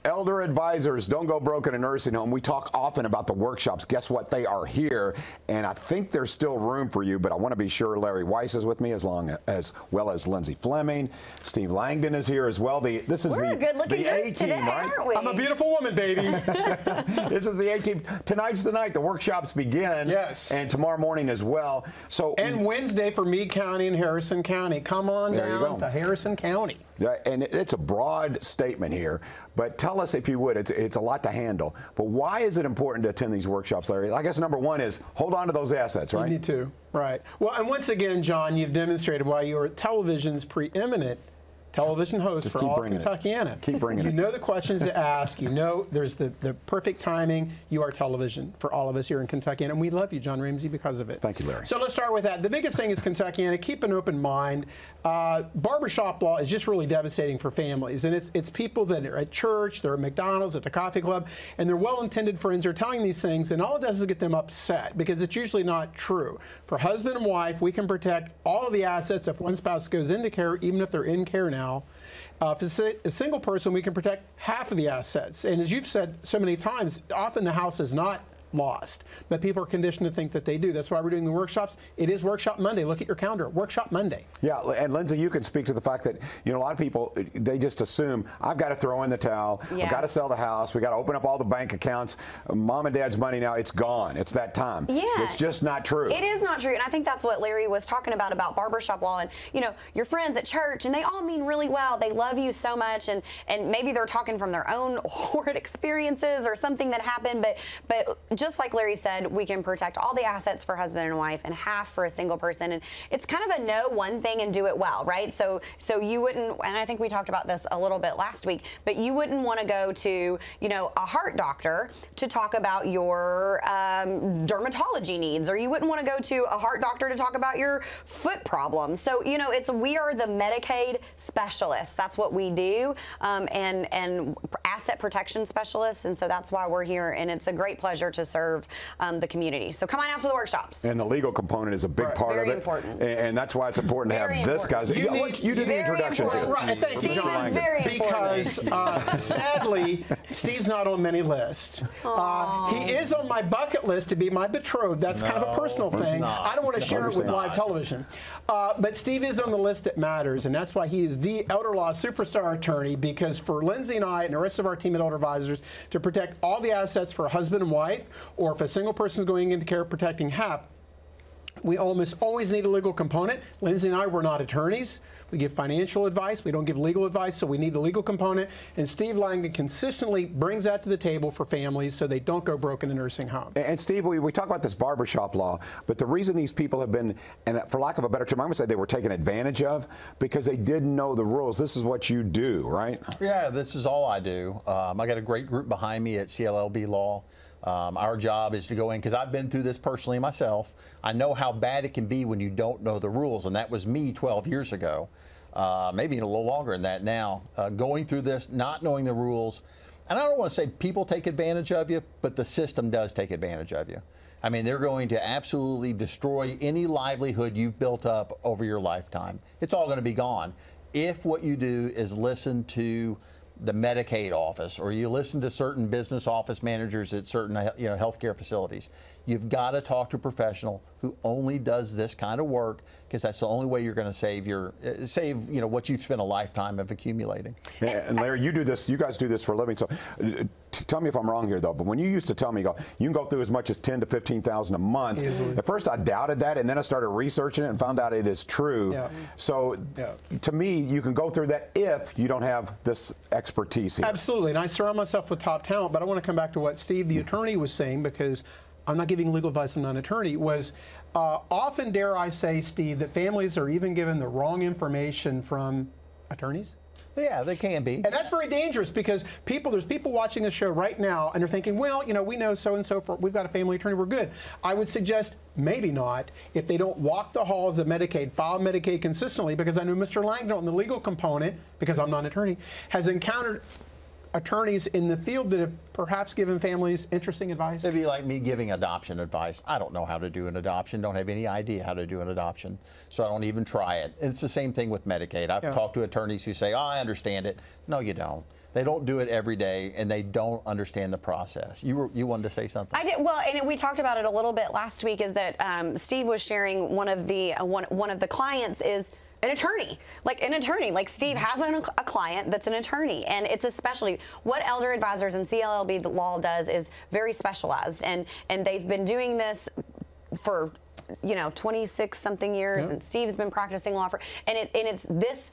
Elder advisors, don't go broke in a nursing home. We talk often about the workshops. Guess what? They are here, and I think there's still room for you, but I want to be sure Larry Weiss is with me as well as Lindsay Fleming. Steve Langdon is here as well. This is We're a good-looking group A-team, today, right? aren't we? I'm a beautiful woman, baby. This is the A-team. Tonight's the night. The workshops begin. Yes. And tomorrow morning as well. And Wednesday for Meade County and Harrison County. Come on down to Harrison County. Yeah, and it's a broad statement here, but tell us, if you would, it's a lot to handle. But why is it important to attend these workshops, Larry? I guess number one is hold on to those assets, right? You need to, right. Well, and once again, John, you've demonstrated why you are television's preeminent television host for all Kentuckiana. Keep bringing it. You know the questions to ask. You know there's the perfect timing. You are television for all of us here in Kentuckiana, and we love you, John Ramsey, because of it. Thank you, Larry. So let's start with that. The biggest thing is Kentuckiana. Keep an open mind. Barbershop law is just really devastating for families, and it's people that are at church, they're at McDonald's, at the coffee club, and their well-intended friends are telling these things, and all it does is get them upset because it's usually not true. For husband and wife, we can protect all of the assets if one spouse goes into care, even if they're in care now. If it's a single person, we can protect half of the assets. And as you've said so many times, often the house is not lost, but people are conditioned to think that they do. That's why we're doing the workshops. It is Workshop Monday. Look at your calendar. Workshop Monday. Yeah, and Lindsay, you can speak to the fact that, you know, a lot of people, they just assume, I've got to throw in the towel, I've got to sell the house, we got to open up all the bank accounts, mom and dad's money now, it's gone. It's that time. Yeah. It's just not true. It is not true, and I think that's what Larry was talking about barbershop law, and, you know, your friends at church, and they all mean really well. They love you so much, and maybe they're talking from their own horrid experiences or something that happened, but just like Larry said, we can protect all the assets for husband and wife and half for a single person, and it's kind of a know one thing and do it well, right? So you wouldn't, and I think we talked about this a little bit last week, but you wouldn't want to go to, you know, a heart doctor to talk about your dermatology needs, or you wouldn't want to go to a heart doctor to talk about your foot problems. So, you know, we are the Medicaid specialists. That's what we do, and asset protection specialists, and so that's why we're here, and it's a great pleasure to serve the community. So come on out to the workshops. And the legal component is a big part of it. Very important. And that's why it's important to have this guy. You do the introduction too. Right, thank you, John. Because sadly, Steve's not on many lists. He is on my bucket list to be my betrothed. That's kind of a personal thing. I don't want to share it with live television. But Steve is on the list that matters, and that's why he is the elder law superstar attorney, because for Lindsay and I and the rest of our team at Elder Advisors to protect all the assets for a husband and wife, or if a single person is going into care, protecting half, we almost always need a legal component. Lindsay and I, we're not attorneys. We give financial advice. We don't give legal advice, so we need the legal component. And Steve Langdon consistently brings that to the table for families so they don't go broke in a nursing home. And Steve, we talk about this barbershop law, but the reason these people have been, and for lack of a better term, I'm going to say they were taken advantage of because they didn't know the rules. This is what you do, right? Yeah, this is all I do. I got a great group behind me at CLLB Law. Our job is to go in, because I've been through this personally myself. I know how bad it can be when you don't know the rules, and that was me 12 years ago, maybe a little longer than that now, going through this, not knowing the rules. And I don't want to say people take advantage of you, but the system does take advantage of you. I mean, they're going to absolutely destroy any livelihood you've built up over your lifetime. It's all going to be gone if what you do is listen to the Medicaid office, or you listen to certain business office managers at certain healthcare facilities. You've got to talk to a professional who only does this kind of work, because that's the only way you're going to save what you've spent a lifetime of accumulating. Yeah, and Larry, you do this. You guys do this for a living. So tell me if I'm wrong here, though. But when you used to tell me, you can go through as much as $10,000 to $15,000 a month. Easily. At first, I doubted that, and then I started researching it and found out it is true. Yeah. So to me, you can go through that if you don't have this expertise here. Absolutely, and I surround myself with top talent. But I want to come back to what Steve, the attorney, was saying, because I'm not giving legal advice, I'm not an attorney, was often, dare I say, Steve, that families are even given the wrong information from attorneys. Yeah, they can be. And that's very dangerous, because there's people watching this show right now, and they're thinking, well, you know, we know so-and-so, we've got a family attorney, we're good. I would suggest maybe not if they don't walk the halls of Medicaid, file Medicaid consistently, because I know Mr. Langdon on the legal component, because I'm not an attorney, has encountered attorneys in the field that have perhaps given families interesting advice? It'd be like me giving adoption advice. I don't know how to do an adoption, don't have any idea how to do an adoption, so I don't even try it. It's the same thing with Medicaid. I've talked to attorneys who say, oh, I understand it. No, you don't. They don't do it every day, and they don't understand the process. You wanted to say something? I did. Well, and we talked about it a little bit last week. Is that Steve was sharing one of the clients is an attorney. Like Steve has a client that's an attorney, and it's especially what Elder Advisors and CLLB Law does is very specialized, and they've been doing this for 26 something years, and Steve's been practicing law for, and it's this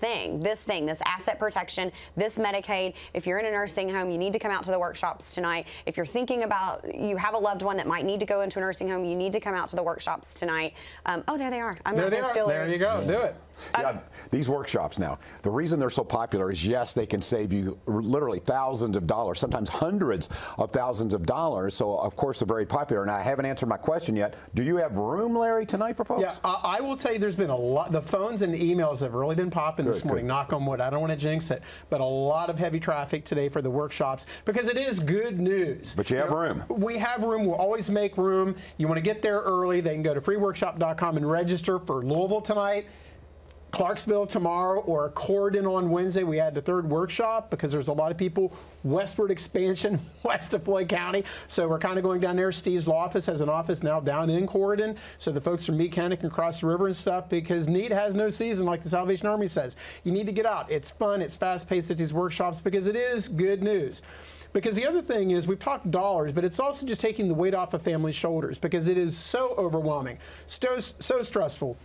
asset protection, this Medicaid. If you're in a nursing home, you need to come out to the workshops tonight. If you're thinking about, you have a loved one that might need to go into a nursing home, you need to come out to the workshops tonight. Oh, there they are. There you go. Do it. Yeah, these workshops now, the reason they're so popular is, yes, they can save you literally thousands of dollars, sometimes hundreds of thousands of dollars. So, of course, they're very popular. Now, I haven't answered my question yet. Do you have room, Larry, tonight for folks? Yeah, I will tell you there's been a lot. The phones and the emails have really been popping this morning. Knock on wood. I don't want to jinx it, but a lot of heavy traffic today for the workshops because it is good news. But you have room. We have room. We'll always make room. You want to get there early, they can go to freeworkshop.com and register for Louisville tonight, Clarksville tomorrow, or Corydon on Wednesday. We had the third workshop because there's a lot of people westward expansion west of Floyd County. So we're kind of going down there. Steve's law office has an office now down in Corydon. So the folks from Meade County can cross the river and stuff because need has no season, like the Salvation Army says. You need to get out. It's fun. It's fast-paced at these workshops because it is good news. Because the other thing is, we've talked dollars, but it's also just taking the weight off of families' shoulders because it is so overwhelming, so stressful.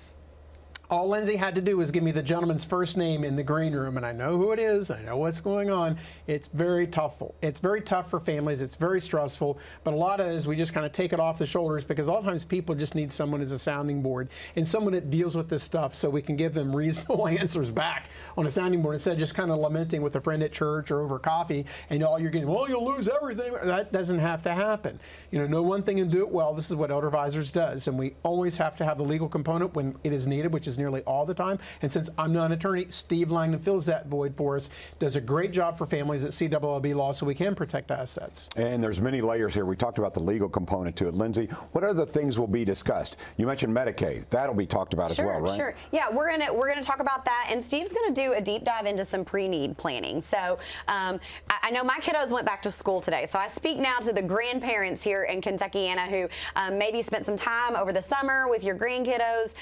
All Lindsay had to do was give me the gentleman's first name in the green room, and I know who it is. I know what's going on. It's very tough. It's very tough for families. It's very stressful. But a lot of it is we just kind of take it off the shoulders because a lot of times people just need someone as a sounding board and someone that deals with this stuff so we can give them reasonable answers back on a sounding board instead of just kind of lamenting with a friend at church or over coffee and all you're getting, well, you'll lose everything. That doesn't have to happen. Know one thing and do it well. This is what Elder Advisors does, and we always have to have the legal component when it is needed, which is nearly all the time. And since I'm not an attorney, Steve Langdon fills that void for us, does a great job for families at CLLB Law so we can protect assets. And there's many layers here. We talked about the legal component to it. Lindsay, what other things will be discussed? You mentioned Medicaid. That'll be talked about as well, right? Sure. Yeah, we're gonna talk about that, and Steve's gonna do a deep dive into some pre-need planning. So I know my kiddos went back to school today, so I speak now to the grandparents here in Kentuckiana who maybe spent some time over the summer with your grandkiddos.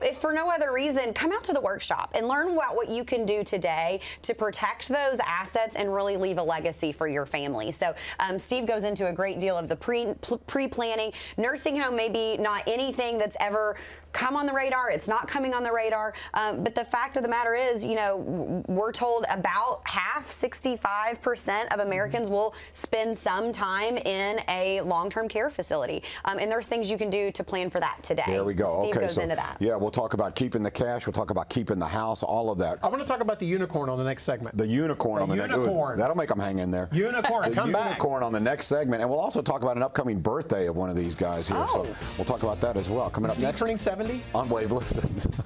If for no other reason, come out to the workshop and learn about what you can do today to protect those assets and really leave a legacy for your family. So Steve goes into a great deal of the pre-planning. Nursing home may be not anything that's ever come on the radar. It's not coming on the radar. But the fact of the matter is, we're told about half, 65% of Americans will spend some time in a long-term care facility. And there's things you can do to plan for that today. There we go. Steve goes into that. Yeah, we'll talk about keeping the cash. We'll talk about keeping the house, all of that. I want to talk about the unicorn on the next segment. The unicorn on the next segment. That'll make them hang in there. Unicorn, come back. Unicorn on the next segment. And we'll also talk about an upcoming birthday of one of these guys here. So we'll talk about that as well. Coming up next. Turning 70? On Waveless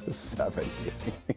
70.